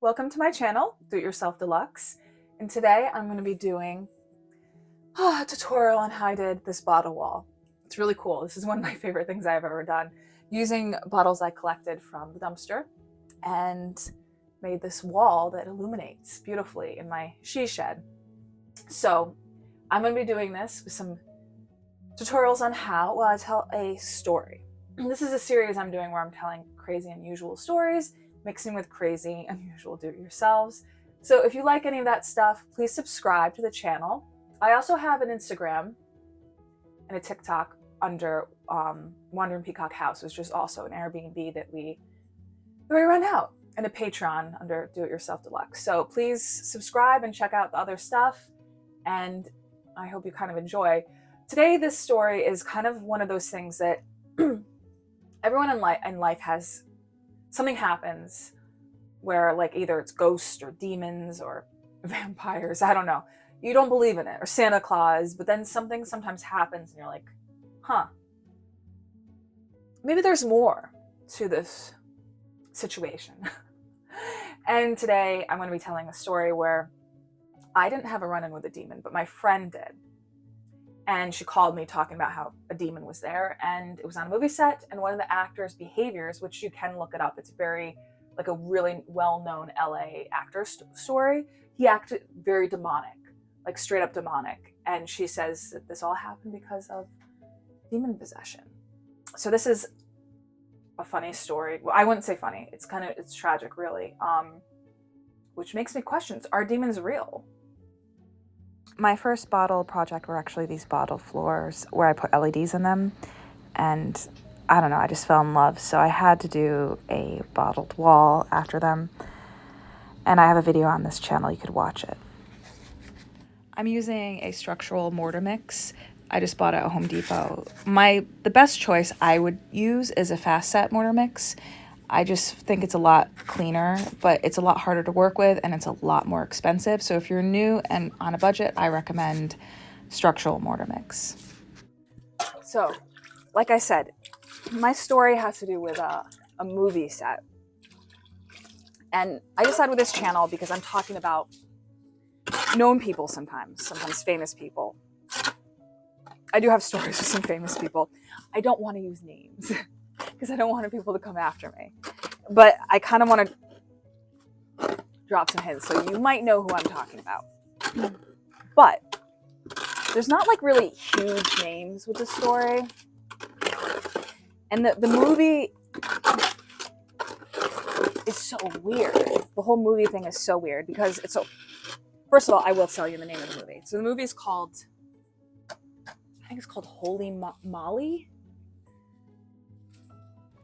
Welcome to my channel, Do It Yourself Deluxe, and today I'm going to be doing a tutorial on how I did this bottle wall. It's really cool. This is one of my favorite things I've ever done, using bottles I collected from the dumpster and made this wall that illuminates beautifully in my she shed. So I'm going to be doing this with some tutorials on how, I tell a story. This is a series I'm doing where I'm telling crazy, unusual stories, mixing with crazy, unusual do-it-yourselves. So if you like any of that stuff, please subscribe to the channel. I also have an Instagram and a TikTok under Wandering Peacock House, which is also an Airbnb that we rent out, and a Patreon under Do It Yourself Deluxe. So please subscribe and check out the other stuff, and I hope you kind of enjoy. Today, this story is kind of one of those things that everyone in life has. Something happens where, like, either it's ghosts or demons or vampires, I don't know. You don't believe in it, or Santa Claus, but then something sometimes happens and you're like, huh, maybe there's more to this situation. And today I'm going to be telling a story where I didn't have a run-in with a demon, but my friend did. And she called me talking about how a demon was there, and it was on a movie set, and one of the actors' behaviors, which you can look it up, it's very, like, a really well-known LA actor story. He acted very demonic, like straight up demonic. And she says that this all happened because of demon possession. So this is a funny story. Well, I wouldn't say funny. It's tragic, really. Which makes me question, are demons real? My first bottle project were actually these bottle floors where I put LEDs in them, and I don't know, I just fell in love, so I had to do a bottled wall after them, and I have a video on this channel, you could watch it. I'm using a structural mortar mix. I just bought it at Home Depot. The best choice I would use is a fast set mortar mix. I just think it's a lot cleaner, but it's a lot harder to work with, and it's a lot more expensive. So if you're new and on a budget, I recommend structural mortar mix. So, like I said, my story has to do with a movie set. And I decided with this channel because I'm talking about known people sometimes famous people. I do have stories with some famous people. I don't want to use names because I don't want people to come after me. But I kind of want to drop some hints, so you might know who I'm talking about. But there's not, like, really huge names with the story. And the movie is so weird. The whole movie thing is so weird because it's so... First of all, I will tell you the name of the movie. So the movie is called... I think it's called Holy Molly?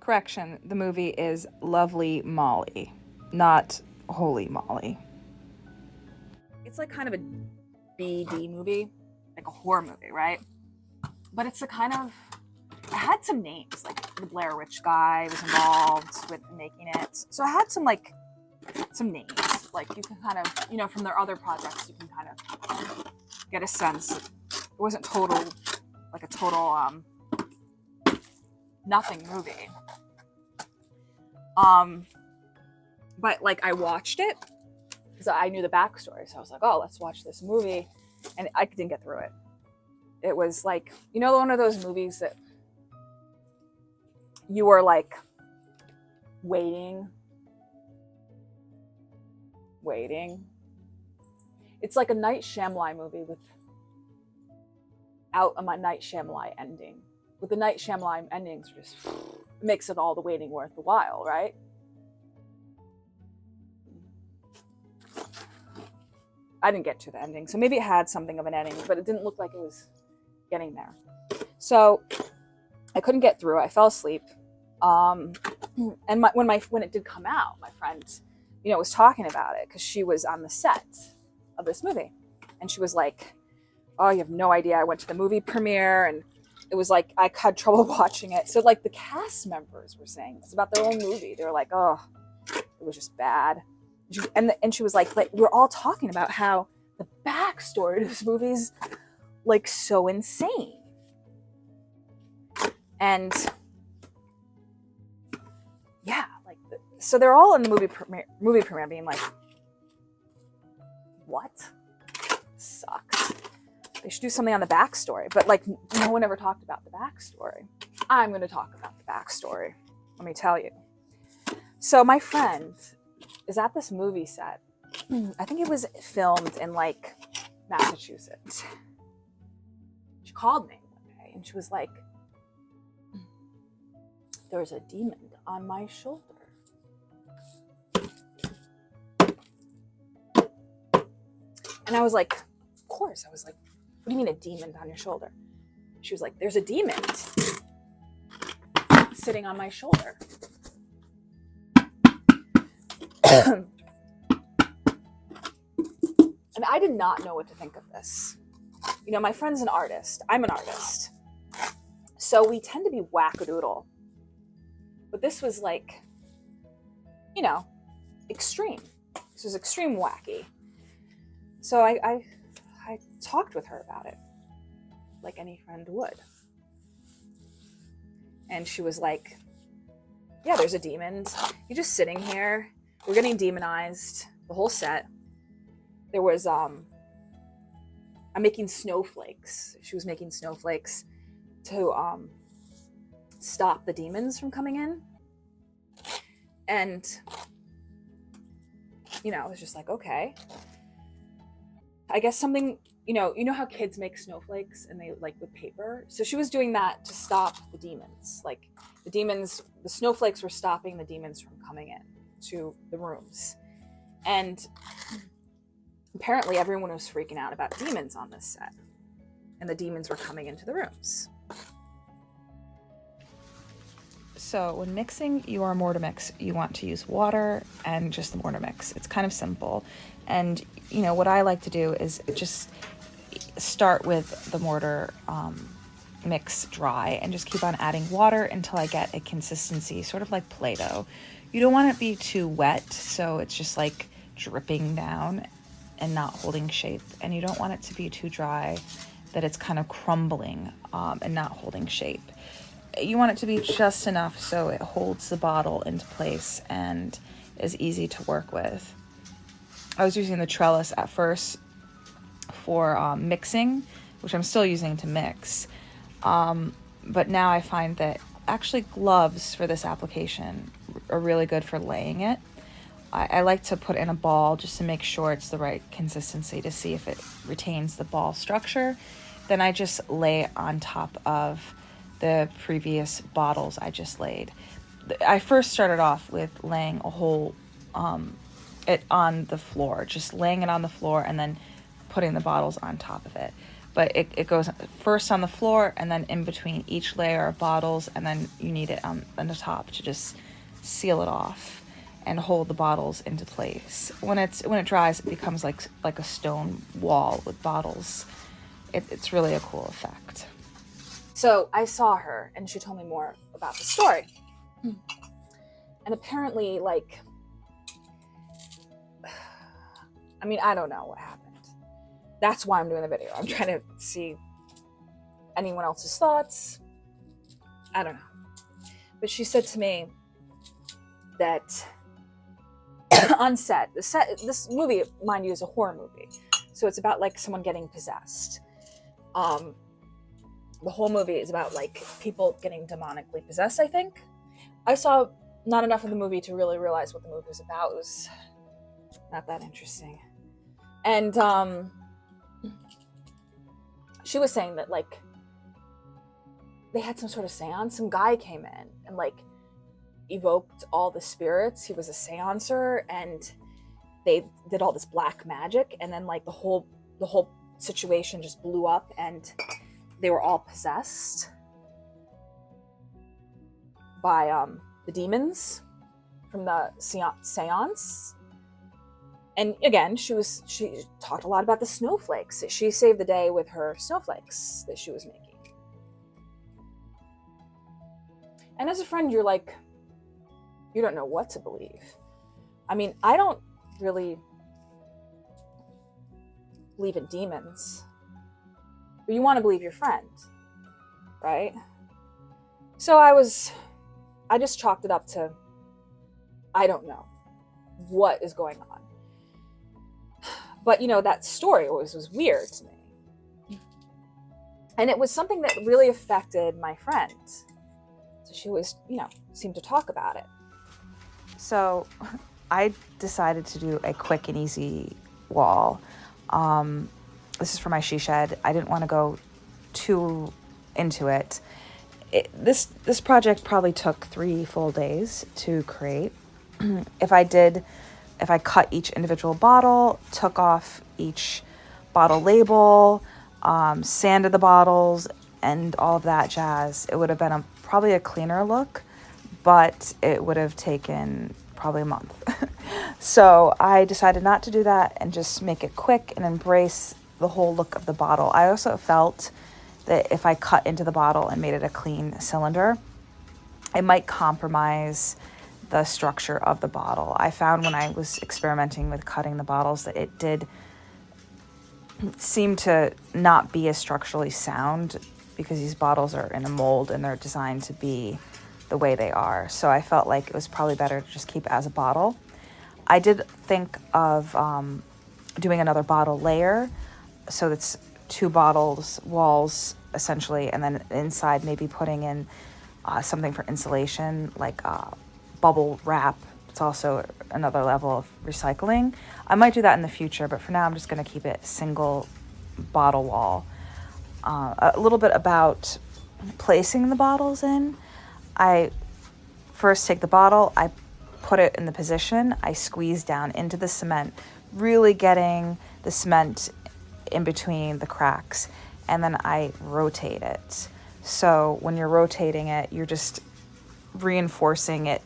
Correction, the movie is Lovely Molly, not Holy Molly. It's like kind of a BD movie, like a horror movie, right? But it's a kind of... It had some names, like the Blair Witch guy was involved with making it. So I had some names. Like, you can kind of, from their other projects, you can kind of get a sense. It wasn't a total nothing movie. But, like, I watched it because I knew the backstory. So I was like, oh, let's watch this movie. And I didn't get through it. It was like, one of those movies that you were, like, waiting. It's like a Night Shyamalan movie without a Night Shyamalan ending. With the Night Shyamalan endings, just makes it all the waiting worth the while, right? I didn't get to the ending, so maybe it had something of an ending, but it didn't look like it was getting there. So I couldn't get through. I fell asleep. And when it did come out, my friend, was talking about it because she was on the set of this movie, and she was like, "Oh, you have no idea. I went to the movie premiere, and it was like I had trouble watching it." So, like, the cast members were saying it's about their own movie. They were like, "Oh, it was just bad." And she was like, we're all talking about how the backstory to this movie is, like, so insane. And yeah, like, So they're all in the movie premiere being like, what? Sucks. They should do something on the backstory. But like, no one ever talked about the backstory. I'm going to talk about the backstory. Let me tell you. So my friend is at this movie set. I think it was filmed in like Massachusetts. She called me one day and she was like, there's a demon on my shoulder. And I was like, of course. I was like, what do you mean a demon on your shoulder? She was like, there's a demon sitting on my shoulder. And I did not know what to think of this. You know, my friend's an artist. I'm an artist. So we tend to be wackadoodle. But this was like, you know, extreme. This was extreme wacky. So I talked with her about it, like any friend would. And she was like, yeah, there's a demon. You're just sitting here. We're getting demonized, the whole set. There was, I'm making snowflakes. She was making snowflakes to stop the demons from coming in. And, you know, I was just like, okay. I guess something, you know how kids make snowflakes and they like with paper? So she was doing that to stop the demons. Like the snowflakes were stopping the demons from coming in to the rooms. And apparently everyone was freaking out about demons on this set. And the demons were coming into the rooms. So when mixing your mortar mix, you want to use water and just the mortar mix. It's kind of simple. And, you know, what I like to do is just start with the mortar mix dry and just keep on adding water until I get a consistency, sort of like Play-Doh. You don't want it to be too wet, so it's just like dripping down and not holding shape. And you don't want it to be too dry that it's kind of crumbling and not holding shape. You want it to be just enough so it holds the bottle into place and is easy to work with. I was using the trellis at first for mixing, which I'm still using to mix. But now I find that actually gloves for this application are really good for laying it. I like to put in a ball just to make sure it's the right consistency to see if it retains the ball structure. Then I just lay it on top of the previous bottles I just laid. I first started off with laying a whole it on the floor, just laying it on the floor and then putting the bottles on top of it. But it goes first on the floor and then in between each layer of bottles, and then you need it on the top to just seal it off and hold the bottles into place. When it dries, it becomes like a stone wall with bottles. It's really a cool effect. So I saw her and she told me more about the story. And apparently, like, I mean, I don't know what happened. That's why I'm doing the video. I'm trying to see anyone else's thoughts. I don't know. But she said to me that on set, this movie, mind you, is a horror movie. So it's about like someone getting possessed. The whole movie is about like people getting demonically possessed, I think. I saw not enough of the movie to really realize what the movie was about. It was not that interesting. And she was saying that like they had some sort of seance. Some guy came in and like evoked all the spirits. He was a seancer and they did all this black magic, and then like the whole situation just blew up and they were all possessed by the demons from the seance. And again, she talked a lot about the snowflakes. She saved the day with her snowflakes that she was making. And as a friend, you're like, you don't know what to believe. I mean, I don't really believe in demons, but you want to believe your friend, right? So I just chalked it up to, I don't know what is going on. But, you know, that story was weird to me. And it was something that really affected my friend. So she always, you know, seemed to talk about it. So I decided to do a quick and easy wall. This is for my she shed. I didn't want to go too into it. This project probably took 3 full days to create. If I cut each individual bottle, took off each bottle label, sanded the bottles, and all of that jazz, it would have been probably a cleaner look, but it would have taken probably a month. So I decided not to do that and just make it quick and embrace the whole look of the bottle. I also felt that if I cut into the bottle and made it a clean cylinder, it might compromise the structure of the bottle. I found when I was experimenting with cutting the bottles that it did seem to not be as structurally sound because these bottles are in a mold and they're designed to be the way they are. So I felt like it was probably better to just keep it as a bottle. I did think of doing another bottle layer. So it's 2 bottles, walls essentially, and then inside maybe putting in something for insulation like bubble wrap. It's also another level of recycling. I might do that in the future, but for now I'm just going to keep it single bottle wall. A little bit about placing the bottles in. I first take the bottle, I put it in the position, I squeeze down into the cement, really getting the cement in between the cracks, and then I rotate it. So when you're rotating it, you're just reinforcing it,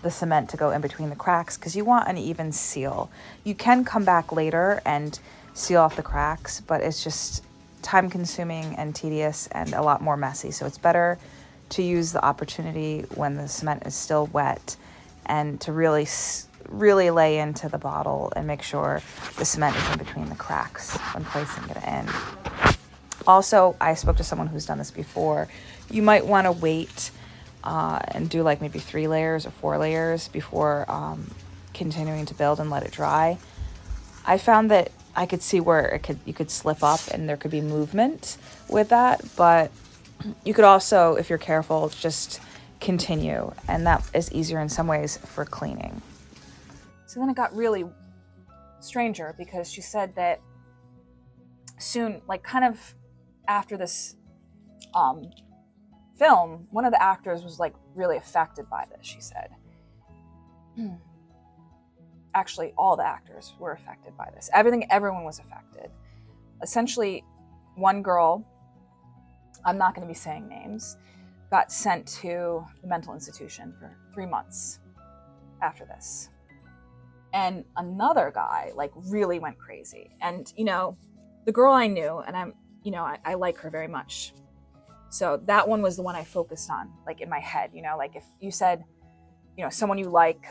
the cement, to go in between the cracks because you want an even seal. You can come back later and seal off the cracks, but it's just time consuming and tedious and a lot more messy. So it's better to use the opportunity when the cement is still wet and to really lay into the bottle and make sure the cement is in between the cracks when placing it in. Also, I spoke to someone who's done this before. You might want to wait and do like maybe 3 layers or 4 layers before continuing to build and let it dry. I found that I could see where you could slip up and there could be movement with that, but you could also, if you're careful, just continue, and that is easier in some ways for cleaning. So then it got really stranger because she said that soon, like kind of after this film, one of the actors was like really affected by this, she said. Actually, all the actors were affected by this. Everyone was affected. Essentially, one girl, I'm not going to be saying names, got sent to the mental institution for 3 months after this. And another guy like really went crazy. And, you know, the girl I knew, and I like her very much. So that one was the one I focused on, like in my head, you know, like if you said, you know, someone you like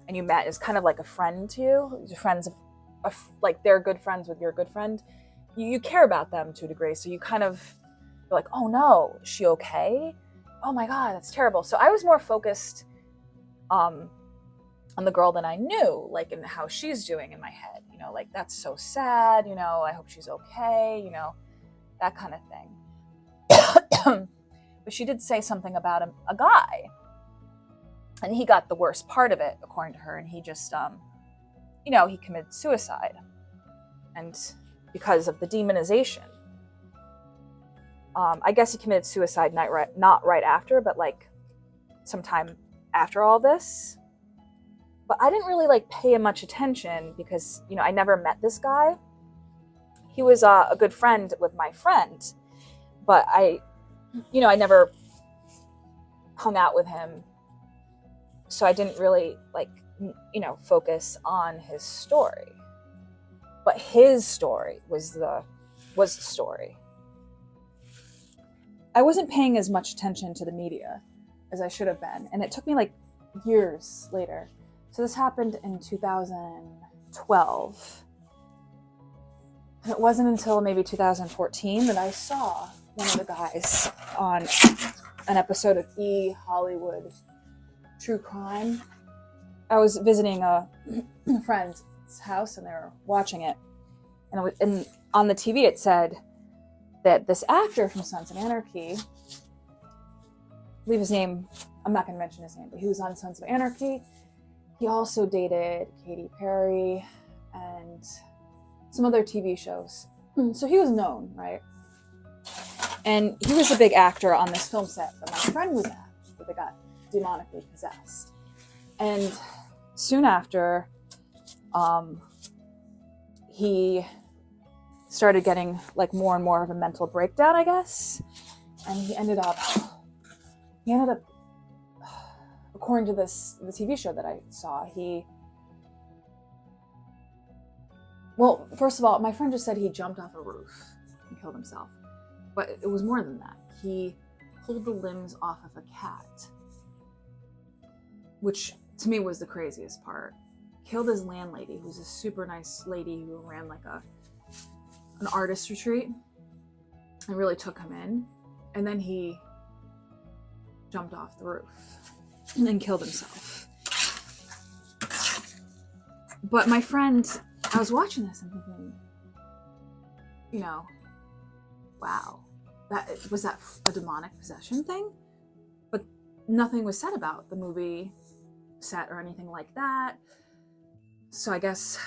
and you met is kind of like a friend to you, your friends, like they're good friends with your good friend, you care about them to a degree. So you kind of, you're like, oh no, is she okay? Oh my God, that's terrible. So I was more focused on the girl that I knew, like in how she's doing in my head, you know, like that's so sad, you know, I hope she's okay, you know, that kind of thing. But she did say something about a guy, and he got the worst part of it, according to her, and he just, you know, he committed suicide, and because of the demonization. I guess he committed suicide not right after, but like sometime after all this. But I didn't really like pay him much attention because, you know, I never met this guy. He was a good friend with my friend, but I never hung out with him. So I didn't really like, you know, focus on his story. But his story was the story. I wasn't paying as much attention to the media as I should have been. And it took me like years later. So this happened in 2012. And it wasn't until maybe 2014 that I saw one of the guys on an episode of Hollywood True Crime. I was visiting a friend's house and they were watching it, and on the TV it said that this actor from Sons of Anarchy, leave his name, I'm not going to mention his name, but he was on Sons of Anarchy. He also dated Katy Perry and some other TV shows. So he was known, right? And he was a big actor on this film set that my friend was at, that they got demonically possessed. And soon after, he started getting like more and more of a mental breakdown, I guess. And he ended up, according to the TV show that I saw, well, first of all, my friend just said he jumped off a roof and killed himself. But it was more than that. He pulled the limbs off of a cat, which to me was the craziest part. Killed his landlady, who was a super nice lady who ran like an artist retreat and really took him in. And then he jumped off the roof and killed himself. But my friend, I was watching this and thinking, you know, wow, was that a demonic possession thing? But nothing was said about the movie set or anything like that. So I guess,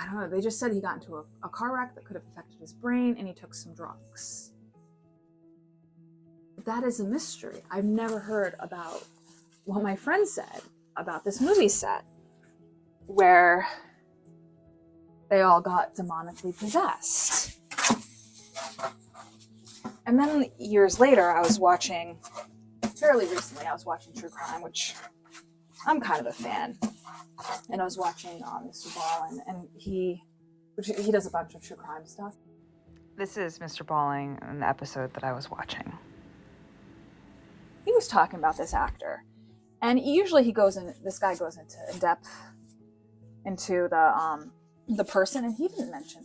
I don't know, they just said he got into a car wreck that could have affected his brain and he took some drugs. That is a mystery. I've never heard about what my friend said about this movie set where they all got demonically possessed. And then years later, fairly recently, I was watching true crime, which I'm kind of a fan. And I was watching Mr. Ball, and he does a bunch of true crime stuff. This is Mr. Balling in the episode that I was watching. He was talking about this actor, and usually this guy goes into in depth into the person, and he didn't mention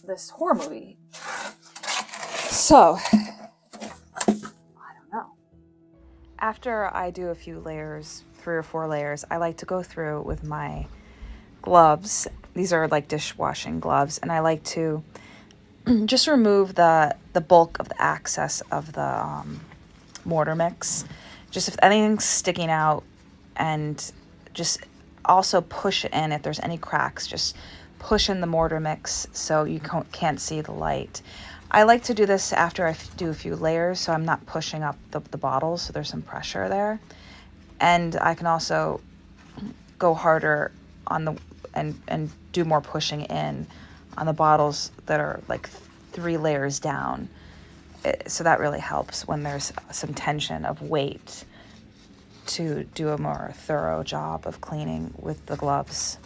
this horror movie. So, I don't know. After I do a few layers, 3 or 4 layers, I like to go through with my gloves. These are like dishwashing gloves, and I like to just remove the bulk of the excess of the mortar mix. Just if anything's sticking out, and just also push it in if there's any cracks. Just push in the mortar mix so you can't see the light. I like to do this after I do a few layers, so I'm not pushing up the bottles, so there's some pressure there. And I can also go harder on and do more pushing in on the bottles that are like 3 layers down. So that really helps when there's some tension of weight to do a more thorough job of cleaning with the gloves.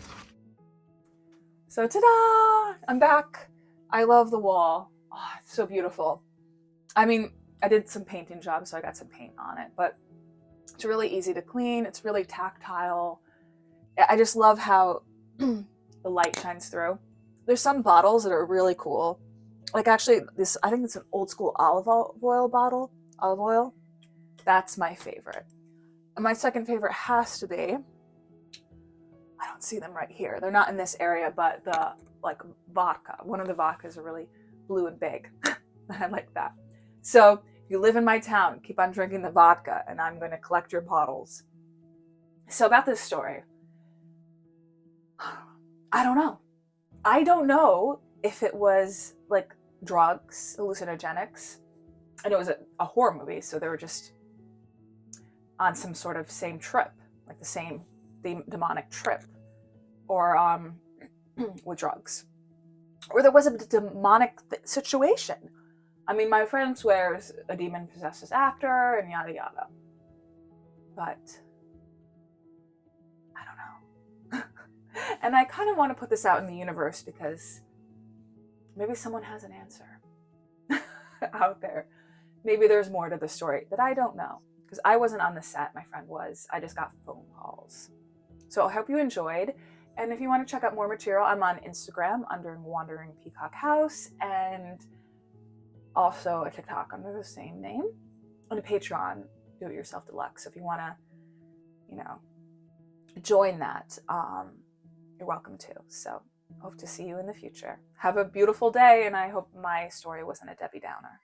So ta-da! I'm back. I love the wall. Oh, it's so beautiful. I mean, I did some painting jobs, so I got some paint on it, but it's really easy to clean. It's really tactile. I just love how the light shines through. There's some bottles that are really cool. Like actually I think it's an old school olive oil bottle. Olive oil. That's my favorite. And my second favorite has to be, I don't see them right here. They're not in this area, but the like vodka. One of the vodkas are really blue and big. I like that. So if you live in my town, keep on drinking the vodka and I'm going to collect your bottles. So about this story, I don't know. I don't know if it was like drugs, hallucinogenics. I know it was a horror movie, so they were just on some sort of same trip, like the demonic trip, or with drugs. Or there was a demonic situation. I mean, my friend swears a demon possessed this actor and yada yada. But I don't know. And I kind of want to put this out in the universe because maybe someone has an answer out there. Maybe there's more to the story that I don't know. Because I wasn't on the set, my friend was. I just got phone calls. So I hope you enjoyed. And if you want to check out more material, I'm on Instagram under Wandering Peacock House, and also a TikTok under the same name, and a Patreon, Do It Yourself Deluxe. So if you want to, join that, you're welcome to. So hope to see you in the future. Have a beautiful day, and I hope my story wasn't a Debbie Downer.